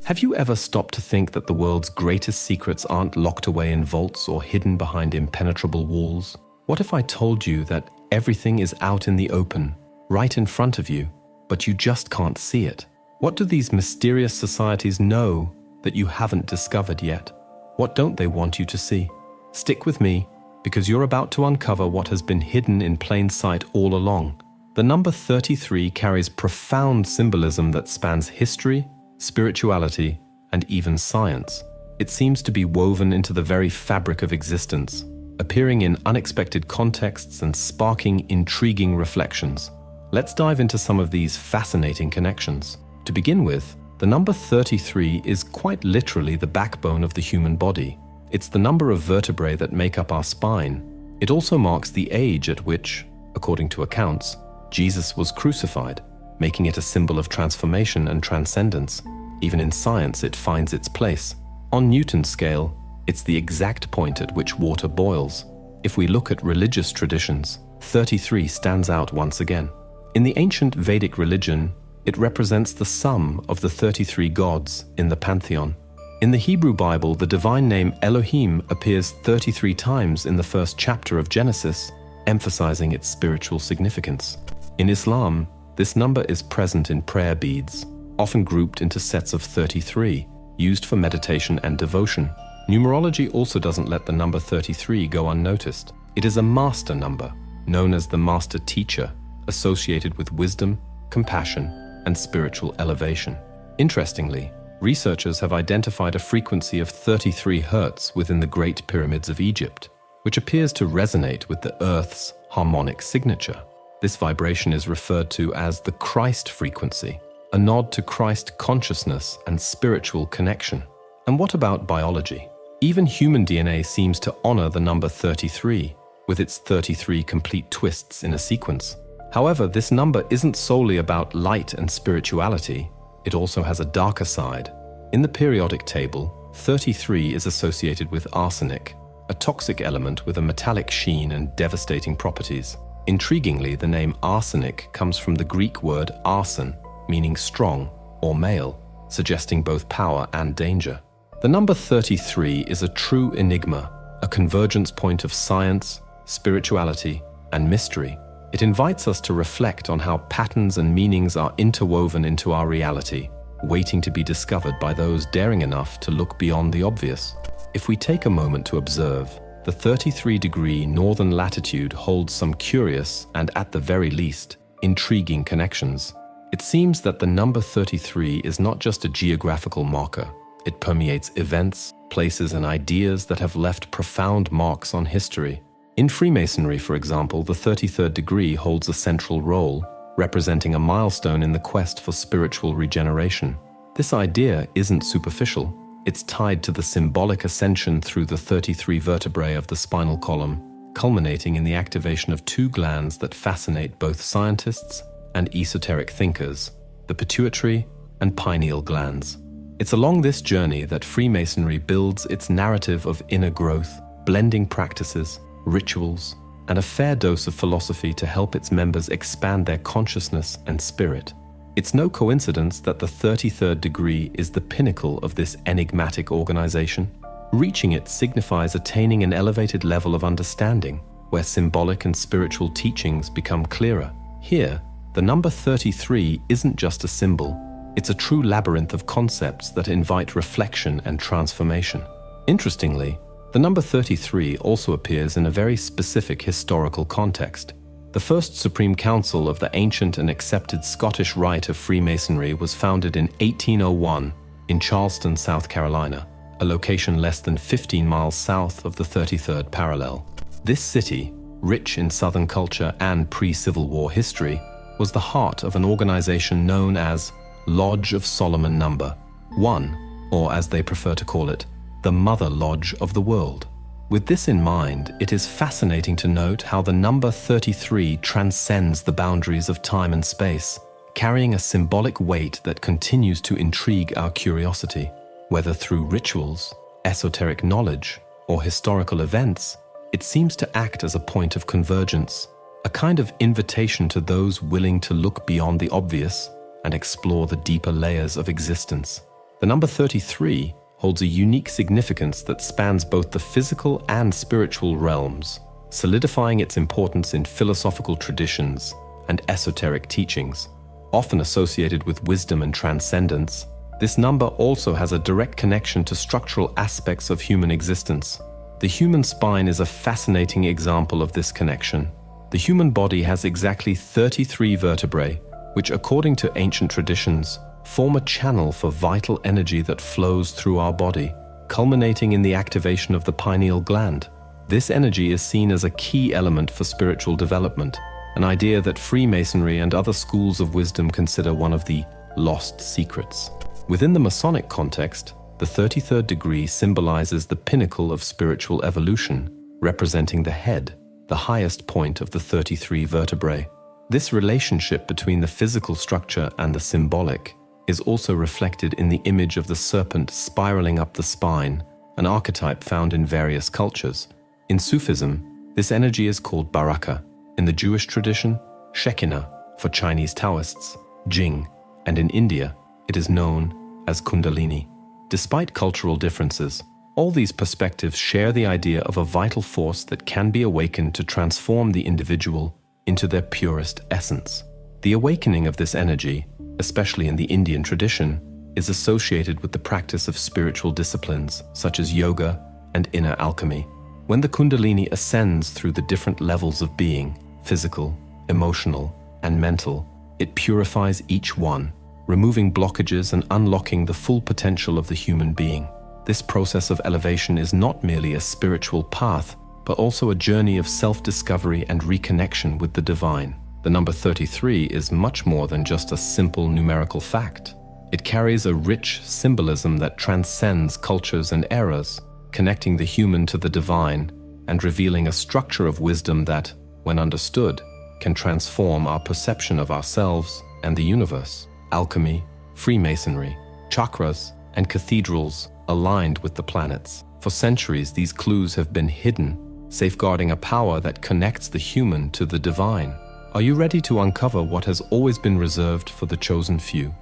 Have you ever stopped to think that the world's greatest secrets aren't locked away in vaults or hidden behind impenetrable walls? What if I told you that everything is out in the open, right in front of you, but you just can't see it? What do these mysterious societies know that you haven't discovered yet? What don't they want you to see? Stick with me, because you're about to uncover what has been hidden in plain sight all along. The number 33 carries profound symbolism that spans history, spirituality, and even science. It seems to be woven into the very fabric of existence, appearing in unexpected contexts and sparking intriguing reflections. Let's dive into some of these fascinating connections. To begin with, the number 33 is quite literally the backbone of the human body. It's the number of vertebrae that make up our spine. It also marks the age at which, according to accounts, Jesus was crucified, making it a symbol of transformation and transcendence. Even in science, it finds its place. On Newton's scale, it's the exact point at which water boils. If we look at religious traditions, 33 stands out once again. In the ancient Vedic religion, it represents the sum of the 33 gods in the pantheon. In the Hebrew Bible, the divine name Elohim appears 33 times in the first chapter of Genesis, emphasizing its spiritual significance. In Islam, this number is present in prayer beads, often grouped into sets of 33, used for meditation and devotion. Numerology also doesn't let the number 33 go unnoticed. It is a master number, known as the master teacher, associated with wisdom, compassion, and spiritual elevation. Interestingly, researchers have identified a frequency of 33 Hz within the Great Pyramids of Egypt, which appears to resonate with the Earth's harmonic signature. This vibration is referred to as the Christ frequency, a nod to Christ consciousness and spiritual connection. And what about biology? Even human DNA seems to honor the number 33, with its 33 complete twists in a sequence. However, this number isn't solely about light and spirituality. It also has a darker side. In the periodic table, 33 is associated with arsenic, a toxic element with a metallic sheen and devastating properties. Intriguingly, the name arsenic comes from the Greek word arsen, meaning strong or male, suggesting both power and danger. The number 33 is a true enigma, a convergence point of science, spirituality, and mystery. It invites us to reflect on how patterns and meanings are interwoven into our reality, waiting to be discovered by those daring enough to look beyond the obvious. If we take a moment to observe, the 33-degree northern latitude holds some curious and, at the very least, intriguing connections. It seems that the number 33 is not just a geographical marker. It permeates events, places, and ideas that have left profound marks on history. In Freemasonry, for example, the 33rd degree holds a central role, representing a milestone in the quest for spiritual regeneration. This idea isn't superficial. It's tied to the symbolic ascension through the 33 vertebrae of the spinal column, culminating in the activation of two glands that fascinate both scientists and esoteric thinkers, the pituitary and pineal glands. It's along this journey that Freemasonry builds its narrative of inner growth, blending practices, rituals, and a fair dose of philosophy to help its members expand their consciousness and spirit. It's no coincidence that the 33rd degree is the pinnacle of this enigmatic organization. Reaching it signifies attaining an elevated level of understanding, where symbolic and spiritual teachings become clearer. Here, the number 33 isn't just a symbol. It's a true labyrinth of concepts that invite reflection and transformation. Interestingly, the number 33 also appears in a very specific historical context. The first Supreme Council of the ancient and accepted Scottish Rite of Freemasonry was founded in 1801 in Charleston, South Carolina, a location less than 15 miles south of the 33rd parallel. This city, rich in Southern culture and pre-Civil War history, was the heart of an organization known as Lodge of Solomon No. 1, or as they prefer to call it, the Mother Lodge of the World. With this in mind, it is fascinating to note how the number 33 transcends the boundaries of time and space, carrying a symbolic weight that continues to intrigue our curiosity. Whether through rituals, esoteric knowledge, or historical events, it seems to act as a point of convergence, a kind of invitation to those willing to look beyond the obvious and explore the deeper layers of existence. The number 33 holds a unique significance that spans both the physical and spiritual realms, solidifying its importance in philosophical traditions and esoteric teachings. Often associated with wisdom and transcendence, this number also has a direct connection to structural aspects of human existence. The human spine is a fascinating example of this connection. The human body has exactly 33 vertebrae, which, according to ancient traditions, form a channel for vital energy that flows through our body, culminating in the activation of the pineal gland. This energy is seen as a key element for spiritual development, an idea that Freemasonry and other schools of wisdom consider one of the lost secrets. Within the Masonic context, the 33rd degree symbolizes the pinnacle of spiritual evolution, representing the head, the highest point of the 33 vertebrae. This relationship between the physical structure and the symbolic is also reflected in the image of the serpent spiraling up the spine, an archetype found in various cultures. In Sufism, this energy is called Baraka. In the Jewish tradition, Shekinah for Chinese Taoists, Jing, and in India, it is known as Kundalini. Despite cultural differences, all these perspectives share the idea of a vital force that can be awakened to transform the individual into their purest essence. The awakening of this energy, especially in the Indian tradition, is associated with the practice of spiritual disciplines such as yoga and inner alchemy. When the Kundalini ascends through the different levels of being, physical, emotional, and mental, it purifies each one, removing blockages and unlocking the full potential of the human being. This process of elevation is not merely a spiritual path, but also a journey of self-discovery and reconnection with the divine. The number 33 is much more than just a simple numerical fact. It carries a rich symbolism that transcends cultures and eras, connecting the human to the divine and revealing a structure of wisdom that, when understood, can transform our perception of ourselves and the universe. Alchemy, Freemasonry, chakras, and cathedrals aligned with the planets. For centuries, these clues have been hidden, safeguarding a power that connects the human to the divine. Are you ready to uncover what has always been reserved for the chosen few?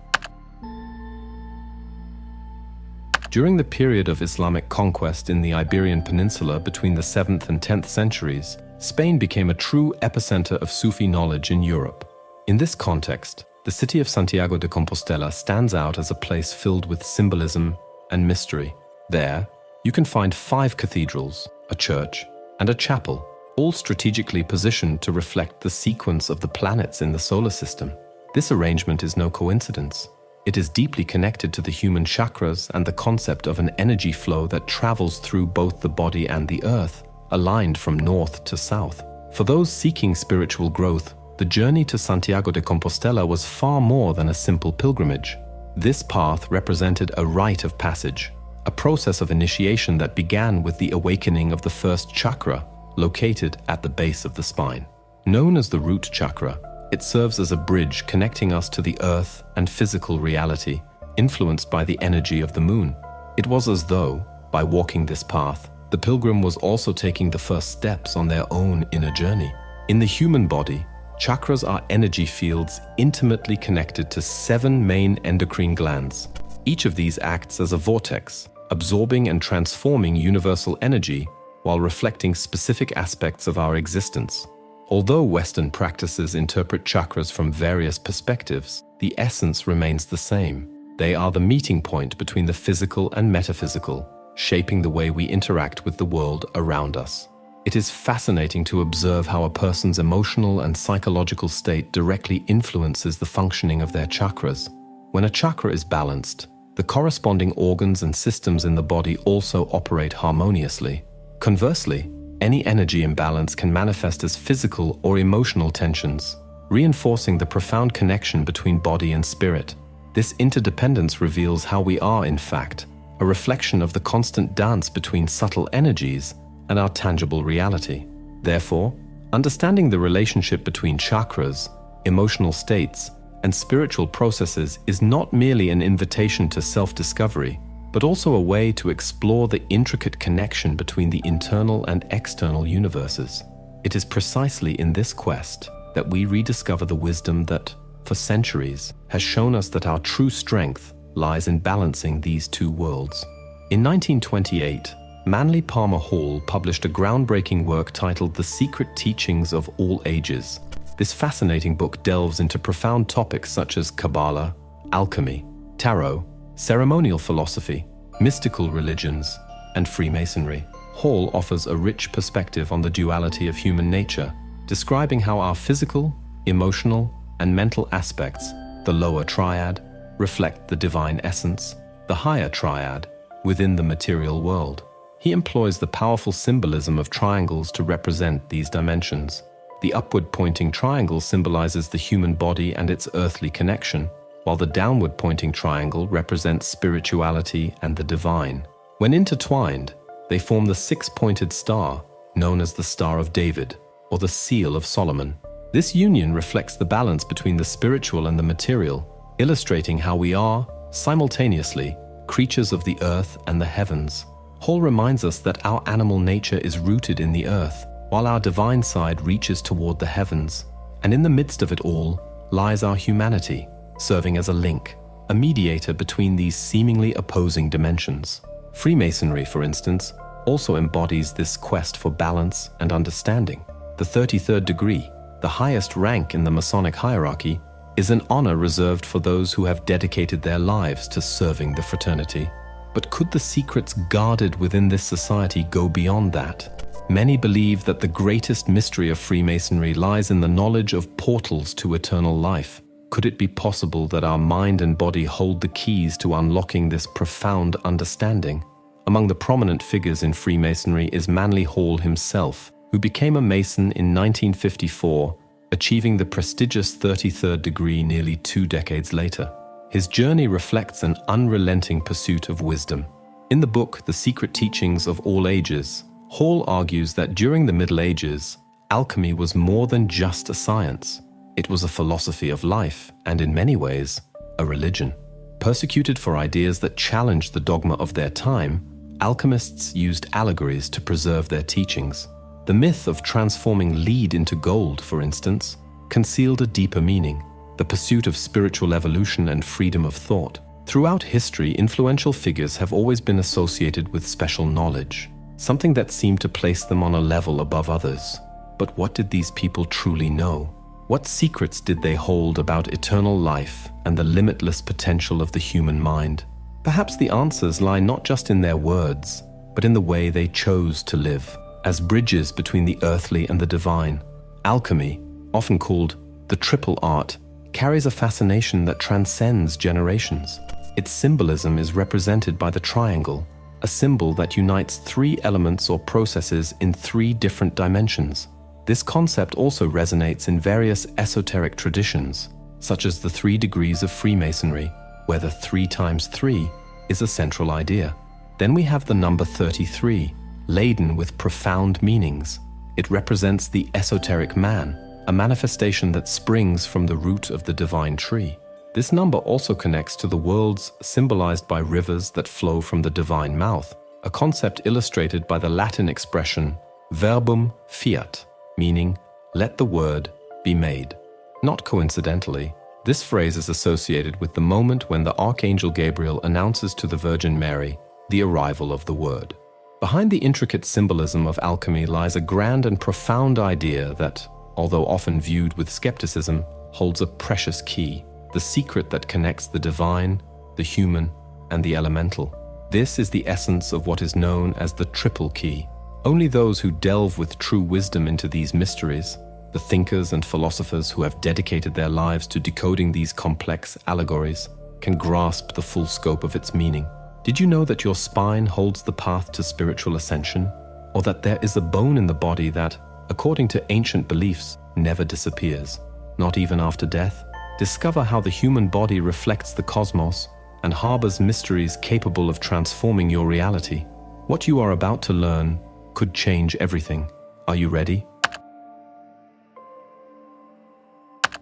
During the period of Islamic conquest in the Iberian Peninsula between the 7th and 10th centuries, Spain became a true epicenter of Sufi knowledge in Europe. In this context, the city of Santiago de Compostela stands out as a place filled with symbolism and mystery. There, you can find 5 cathedrals, a church, and a chapel, all strategically positioned to reflect the sequence of the planets in the solar system. This arrangement is no coincidence. It is deeply connected to the human chakras and the concept of an energy flow that travels through both the body and the earth, aligned from north to south. For those seeking spiritual growth, the journey to Santiago de Compostela was far more than a simple pilgrimage. This path represented a rite of passage, a process of initiation that began with the awakening of the first chakra, located at the base of the spine. Known as the root chakra, it serves as a bridge connecting us to the earth and physical reality, influenced by the energy of the moon. It was as though, by walking this path, the pilgrim was also taking the first steps on their own inner journey. In the human body, chakras are energy fields intimately connected to 7 main endocrine glands. Each of these acts as a vortex, absorbing and transforming universal energy while reflecting specific aspects of our existence. Although Western practices interpret chakras from various perspectives, the essence remains the same. They are the meeting point between the physical and metaphysical, shaping the way we interact with the world around us. It is fascinating to observe how a person's emotional and psychological state directly influences the functioning of their chakras. When a chakra is balanced, the corresponding organs and systems in the body also operate harmoniously. Conversely, any energy imbalance can manifest as physical or emotional tensions, reinforcing the profound connection between body and spirit. This interdependence reveals how we are, in fact, a reflection of the constant dance between subtle energies and our tangible reality. Therefore, understanding the relationship between chakras, emotional states, and spiritual processes is not merely an invitation to self-discovery, but also a way to explore the intricate connection between the internal and external universes. It is precisely in this quest that we rediscover the wisdom that, for centuries, has shown us that our true strength lies in balancing these two worlds. In 1928, Manly Palmer Hall published a groundbreaking work titled The Secret Teachings of All Ages. This fascinating book delves into profound topics such as Kabbalah, alchemy, tarot, ceremonial philosophy, mystical religions, and Freemasonry. Hall offers a rich perspective on the duality of human nature, describing how our physical, emotional, and mental aspects, the lower triad, reflect the divine essence, the higher triad, within the material world. He employs the powerful symbolism of triangles to represent these dimensions. The upward-pointing triangle symbolizes the human body and its earthly connection, while the downward-pointing triangle represents spirituality and the divine. When intertwined, they form the six-pointed star, known as the Star of David, or the Seal of Solomon. This union reflects the balance between the spiritual and the material, illustrating how we are, simultaneously, creatures of the earth and the heavens. Hall reminds us that our animal nature is rooted in the earth, while our divine side reaches toward the heavens. And in the midst of it all lies our humanity, serving as a link, a mediator between these seemingly opposing dimensions. Freemasonry, for instance, also embodies this quest for balance and understanding. The 33rd degree, the highest rank in the Masonic hierarchy, is an honor reserved for those who have dedicated their lives to serving the fraternity. But could the secrets guarded within this society go beyond that? Many believe that the greatest mystery of Freemasonry lies in the knowledge of portals to eternal life. Could it be possible that our mind and body hold the keys to unlocking this profound understanding? Among the prominent figures in Freemasonry is Manly Hall himself, who became a Mason in 1954, achieving the prestigious 33rd degree nearly 2 decades later. His journey reflects an unrelenting pursuit of wisdom. In the book, The Secret Teachings of All Ages, Hall argues that during the Middle Ages, alchemy was more than just a science. It was a philosophy of life, and in many ways, a religion. Persecuted for ideas that challenged the dogma of their time, alchemists used allegories to preserve their teachings. The myth of transforming lead into gold, for instance, concealed a deeper meaning, the pursuit of spiritual evolution and freedom of thought. Throughout history, influential figures have always been associated with special knowledge, something that seemed to place them on a level above others. But what did these people truly know? What secrets did they hold about eternal life and the limitless potential of the human mind? Perhaps the answers lie not just in their words, but in the way they chose to live. As bridges between the earthly and the divine, alchemy, often called the triple art, carries a fascination that transcends generations. Its symbolism is represented by the triangle, a symbol that unites 3 elements or processes in 3 different dimensions. This concept also resonates in various esoteric traditions, such as the 3 degrees of Freemasonry, where the 3 times 3 is a central idea. Then we have the number 33, laden with profound meanings. It represents the esoteric man, a manifestation that springs from the root of the divine tree. This number also connects to the worlds symbolized by rivers that flow from the divine mouth, a concept illustrated by the Latin expression verbum fiat, meaning, let the word be made. Not coincidentally, this phrase is associated with the moment when the Archangel Gabriel announces to the Virgin Mary the arrival of the Word. Behind the intricate symbolism of alchemy lies a grand and profound idea that, although often viewed with skepticism, holds a precious key, the secret that connects the divine, the human, and the elemental. This is the essence of what is known as the triple key. Only those who delve with true wisdom into these mysteries, the thinkers and philosophers who have dedicated their lives to decoding these complex allegories, can grasp the full scope of its meaning. Did you know that your spine holds the path to spiritual ascension? Or that there is a bone in the body that, according to ancient beliefs, never disappears, not even after death? Discover how the human body reflects the cosmos and harbors mysteries capable of transforming your reality. What you are about to learn could change everything. Are you ready?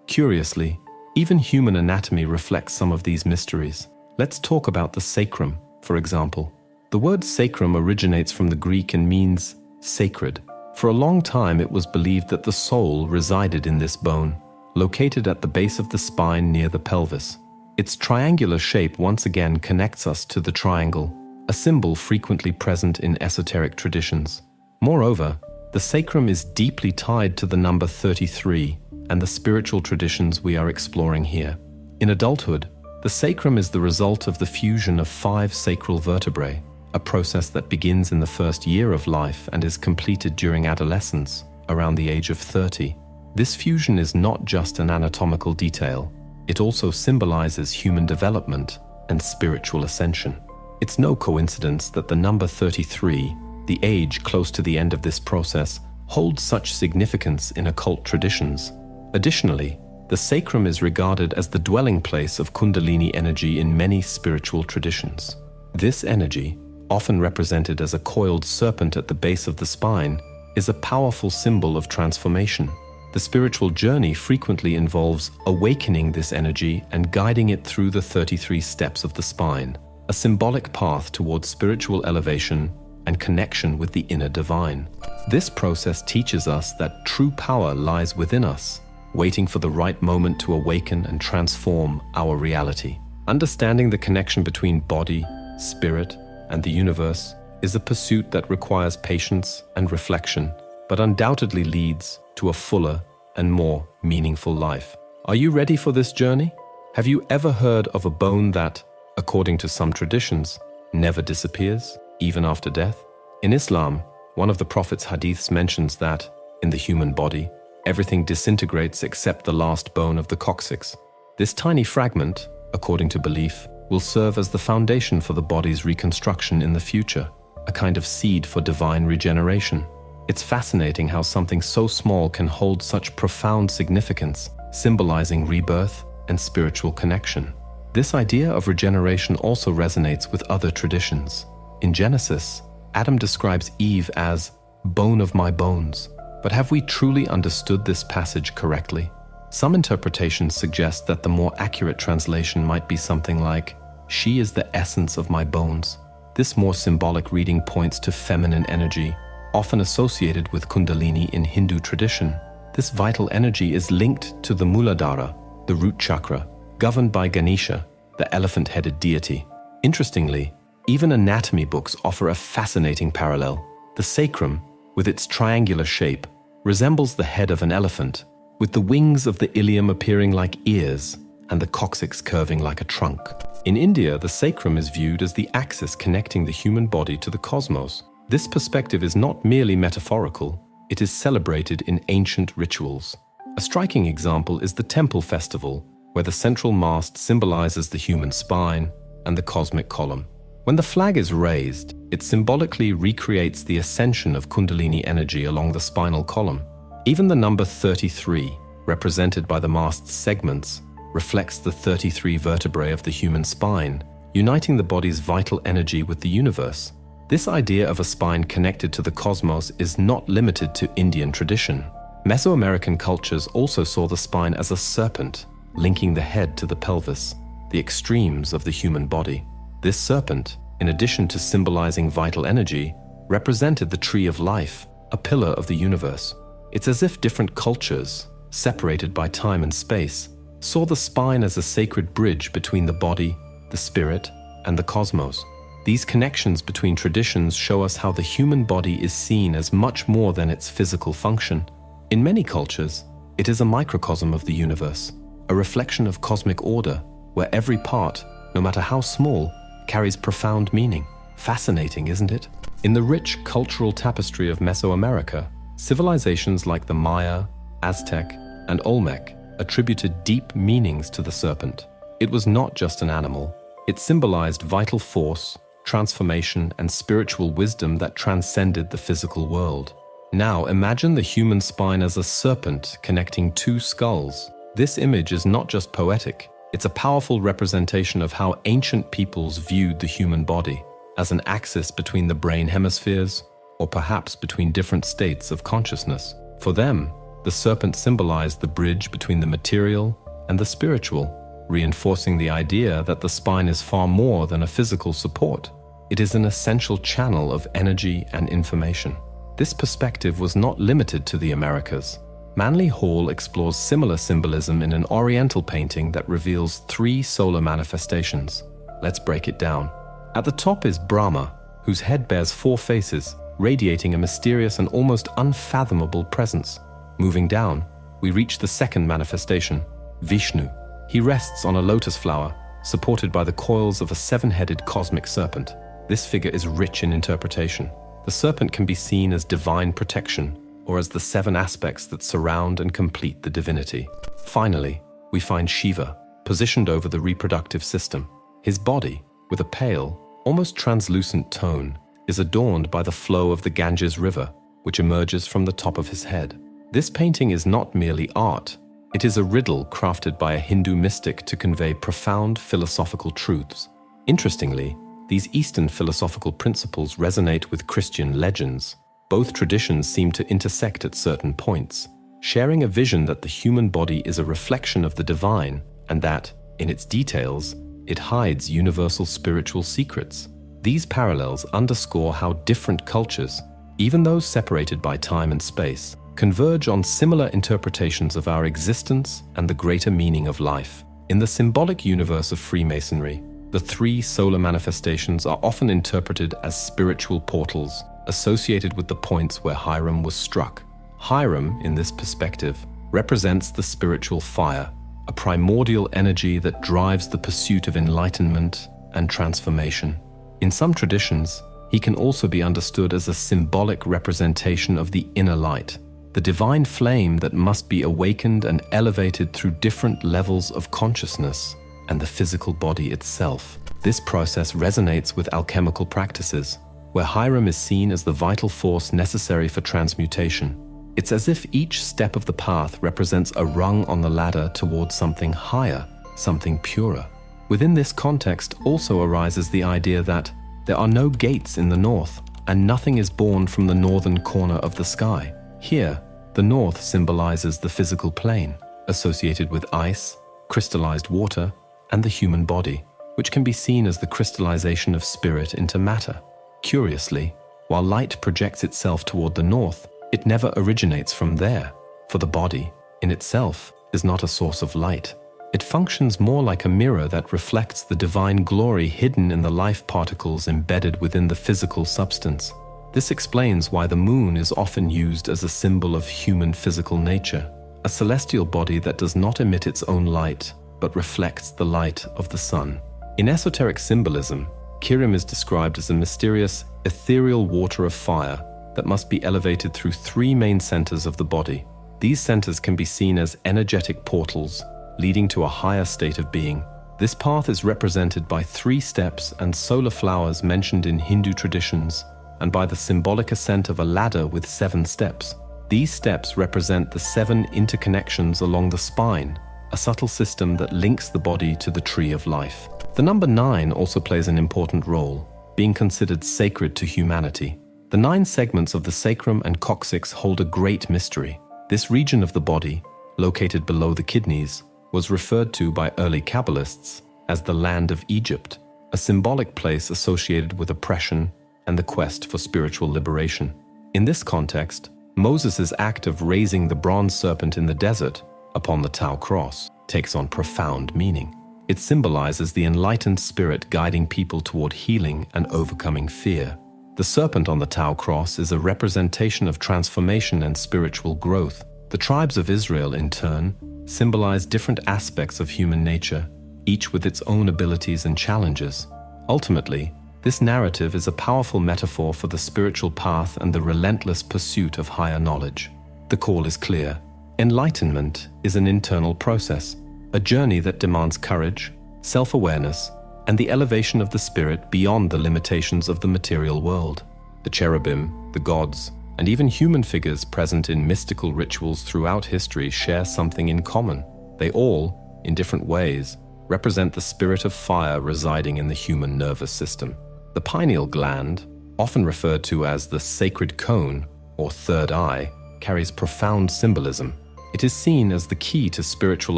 Curiously, even human anatomy reflects some of these mysteries. Let's talk about the sacrum, for example. The word sacrum originates from the Greek and means sacred. For a long time, it was believed that the soul resided in this bone. located at the base of the spine near the pelvis. Its triangular shape once again connects us to the triangle, a symbol frequently present in esoteric traditions. Moreover, the sacrum is deeply tied to the number 33 and the spiritual traditions we are exploring here. In adulthood, the sacrum is the result of the fusion of 5 sacral vertebrae, a process that begins in the first year of life and is completed during adolescence, around the age of 30. This fusion is not just an anatomical detail, it also symbolizes human development and spiritual ascension. It's no coincidence that the number 33, the age close to the end of this process, holds such significance in occult traditions. Additionally, the sacrum is regarded as the dwelling place of Kundalini energy in many spiritual traditions. This energy, often represented as a coiled serpent at the base of the spine, is a powerful symbol of transformation. The spiritual journey frequently involves awakening this energy and guiding it through the 33 steps of the spine, a symbolic path towards spiritual elevation and connection with the inner divine. This process teaches us that true power lies within us, waiting for the right moment to awaken and transform our reality. Understanding the connection between body, spirit, and the universe is a pursuit that requires patience and reflection, but undoubtedly leads to a fuller and more meaningful life. Are you ready for this journey? Have you ever heard of a bone that, according to some traditions, never disappears, even after death? In Islam, one of the Prophet's hadiths mentions that, in the human body, everything disintegrates except the last bone of the coccyx. This tiny fragment, according to belief, will serve as the foundation for the body's reconstruction in the future, a kind of seed for divine regeneration. It's fascinating how something so small can hold such profound significance, symbolizing rebirth and spiritual connection. This idea of regeneration also resonates with other traditions. In Genesis, Adam describes Eve as bone of my bones. But have we truly understood this passage correctly? Some interpretations suggest that the more accurate translation might be something like, she is the essence of my bones. This more symbolic reading points to feminine energy, often associated with Kundalini in Hindu tradition. This vital energy is linked to the Muladhara, the root chakra, governed by Ganesha, the elephant-headed deity. Interestingly, even anatomy books offer a fascinating parallel. The sacrum, with its triangular shape, resembles the head of an elephant, with the wings of the ilium appearing like ears and the coccyx curving like a trunk. In India, the sacrum is viewed as the axis connecting the human body to the cosmos. This perspective is not merely metaphorical, it is celebrated in ancient rituals. A striking example is the temple festival, where the central mast symbolizes the human spine and the cosmic column. When the flag is raised, it symbolically recreates the ascension of Kundalini energy along the spinal column. Even the number 33, represented by the mast's segments, reflects the 33 vertebrae of the human spine, uniting the body's vital energy with the universe. This idea of a spine connected to the cosmos is not limited to Indian tradition. Mesoamerican cultures also saw the spine as a serpent, linking the head to the pelvis, the extremes of the human body. This serpent, in addition to symbolizing vital energy, represented the tree of life, a pillar of the universe. It's as if different cultures, separated by time and space, saw the spine as a sacred bridge between the body, the spirit, and the cosmos. These connections between traditions show us how the human body is seen as much more than its physical function. In many cultures, it is a microcosm of the universe, a reflection of cosmic order, where every part, no matter how small, carries profound meaning. Fascinating, isn't it? In the rich cultural tapestry of Mesoamerica, civilizations like the Maya, Aztec, and Olmec attributed deep meanings to the serpent. It was not just an animal. It symbolized vital force, transformation, and spiritual wisdom that transcended the physical world. Now imagine the human spine as a serpent connecting two skulls. This image is not just poetic, it's a powerful representation of how ancient peoples viewed the human body, as an axis between the brain hemispheres, or perhaps between different states of consciousness. For them, the serpent symbolized the bridge between the material and the spiritual, reinforcing the idea that the spine is far more than a physical support. It is an essential channel of energy and information. This perspective was not limited to the Americas. Manly Hall explores similar symbolism in an Oriental painting that reveals 3 solar manifestations. Let's break it down. At the top is Brahma, whose head bears 4 faces, radiating a mysterious and almost unfathomable presence. Moving down, we reach the second manifestation, Vishnu. He rests on a lotus flower, supported by the coils of a 7-headed cosmic serpent. This figure is rich in interpretation. The serpent can be seen as divine protection, or as the 7 aspects that surround and complete the divinity. Finally, we find Shiva, positioned over the reproductive system. His body, with a pale, almost translucent tone, is adorned by the flow of the Ganges River, which emerges from the top of his head. This painting is not merely art. It is a riddle crafted by a Hindu mystic to convey profound philosophical truths. Interestingly, these Eastern philosophical principles resonate with Christian legends. Both traditions seem to intersect at certain points, sharing a vision that the human body is a reflection of the divine and that, in its details, it hides universal spiritual secrets. These parallels underscore how different cultures, even those separated by time and space, converge on similar interpretations of our existence and the greater meaning of life. In the symbolic universe of Freemasonry, the 3 solar manifestations are often interpreted as spiritual portals associated with the points where Hiram was struck. Hiram, in this perspective, represents the spiritual fire, a primordial energy that drives the pursuit of enlightenment and transformation. In some traditions, he can also be understood as a symbolic representation of the inner light, the divine flame that must be awakened and elevated through different levels of consciousness and the physical body itself. This process resonates with alchemical practices, where Hiram is seen as the vital force necessary for transmutation. It's as if each step of the path represents a rung on the ladder towards something higher, something purer. Within this context also arises the idea that there are no gates in the north, and nothing is born from the northern corner of the sky. Here, the north symbolizes the physical plane, associated with ice, crystallized water, and the human body, which can be seen as the crystallization of spirit into matter. Curiously, while light projects itself toward the north, it never originates from there, for the body, in itself, is not a source of light. It functions more like a mirror that reflects the divine glory hidden in the life particles embedded within the physical substance. This explains why the moon is often used as a symbol of human physical nature, a celestial body that does not emit its own light, but reflects the light of the sun. In esoteric symbolism, Kirim is described as a mysterious, ethereal water of fire that must be elevated through 3 main centers of the body. These centers can be seen as energetic portals, leading to a higher state of being. This path is represented by 3 steps and solar flowers mentioned in Hindu traditions, and by the symbolic ascent of a ladder with 7 steps. These steps represent the 7 interconnections along the spine, a subtle system that links the body to the tree of life. The number 9 also plays an important role, being considered sacred to humanity. The 9 segments of the sacrum and coccyx hold a great mystery. This region of the body, located below the kidneys, was referred to by early Kabbalists as the land of Egypt, a symbolic place associated with oppression and the quest for spiritual liberation. In this context, Moses' act of raising the bronze serpent in the desert upon the Tau cross takes on profound meaning. It symbolizes the enlightened spirit guiding people toward healing and overcoming fear. The serpent on the Tau cross is a representation of transformation and spiritual growth. The tribes of Israel, in turn, symbolize different aspects of human nature, each with its own abilities and challenges. Ultimately, this narrative is a powerful metaphor for the spiritual path and the relentless pursuit of higher knowledge. The call is clear. Enlightenment is an internal process, a journey that demands courage, self-awareness, and the elevation of the spirit beyond the limitations of the material world. The cherubim, the gods, and even human figures present in mystical rituals throughout history share something in common. They all, in different ways, represent the spirit of fire residing in the human nervous system. The pineal gland, often referred to as the sacred cone or third eye, carries profound symbolism. It is seen as the key to spiritual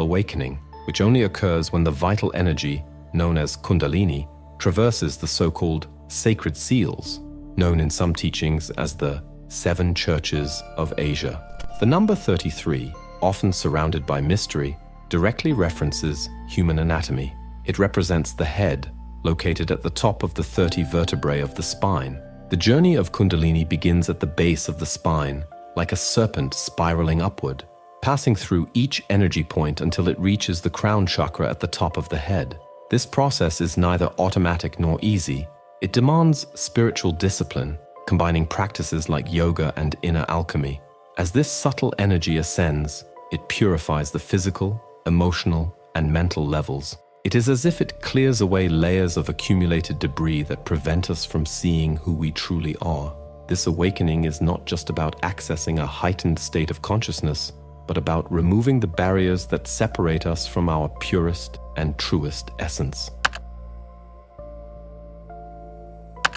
awakening, which only occurs when the vital energy, known as Kundalini, traverses the so-called sacred seals, known in some teachings as the 7 churches of Asia. The number 33, often surrounded by mystery, directly references human anatomy. It represents the head, located at the top of the 30 vertebrae of the spine. The journey of Kundalini begins at the base of the spine, like a serpent spiraling upward, passing through each energy point until it reaches the crown chakra at the top of the head. This process is neither automatic nor easy. It demands spiritual discipline, combining practices like yoga and inner alchemy. As this subtle energy ascends, it purifies the physical, emotional, and mental levels. It is as if it clears away layers of accumulated debris that prevent us from seeing who we truly are. This awakening is not just about accessing a heightened state of consciousness, but about removing the barriers that separate us from our purest and truest essence.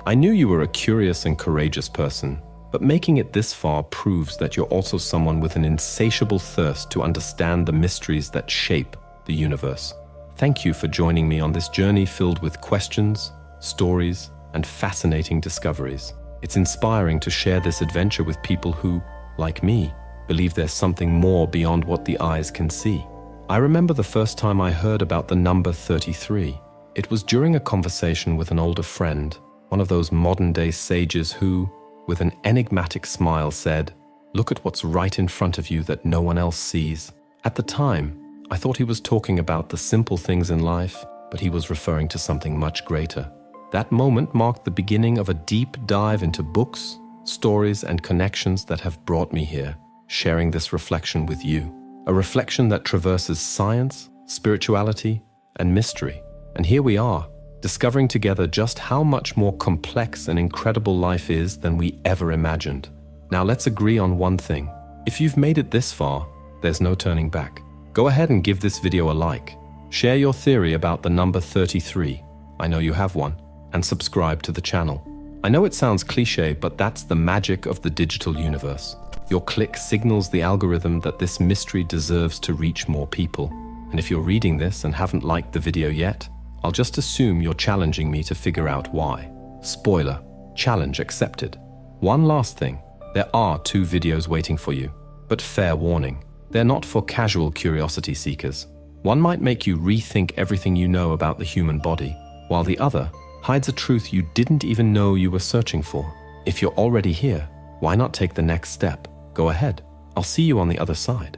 I knew you were a curious and courageous person, but making it this far proves that you're also someone with an insatiable thirst to understand the mysteries that shape the universe. Thank you for joining me on this journey filled with questions, stories, and fascinating discoveries. It's inspiring to share this adventure with people who, like me, believe there's something more beyond what the eyes can see. I remember the first time I heard about the number 33. It was during a conversation with an older friend, one of those modern-day sages who, with an enigmatic smile, said, "Look at what's right in front of you that no one else sees." At the time, I thought he was talking about the simple things in life, but he was referring to something much greater. That moment marked the beginning of a deep dive into books, stories, and connections that have brought me here, sharing this reflection with you. A reflection that traverses science, spirituality, and mystery. And here we are, discovering together just how much more complex and incredible life is than we ever imagined. Now let's agree on one thing. If you've made it this far, there's no turning back. Go ahead and give this video a like. Share your theory about the number 33. I know you have one. And subscribe to the channel. I know it sounds cliche, but that's the magic of the digital universe. Your click signals the algorithm that this mystery deserves to reach more people. And if you're reading this and haven't liked the video yet, I'll just assume you're challenging me to figure out why. Spoiler, challenge accepted. One last thing, there are 2 videos waiting for you. But fair warning, they're not for casual curiosity seekers. One might make you rethink everything you know about the human body, while the other hides a truth you didn't even know you were searching for. If you're already here, why not take the next step? Go ahead. I'll see you on the other side.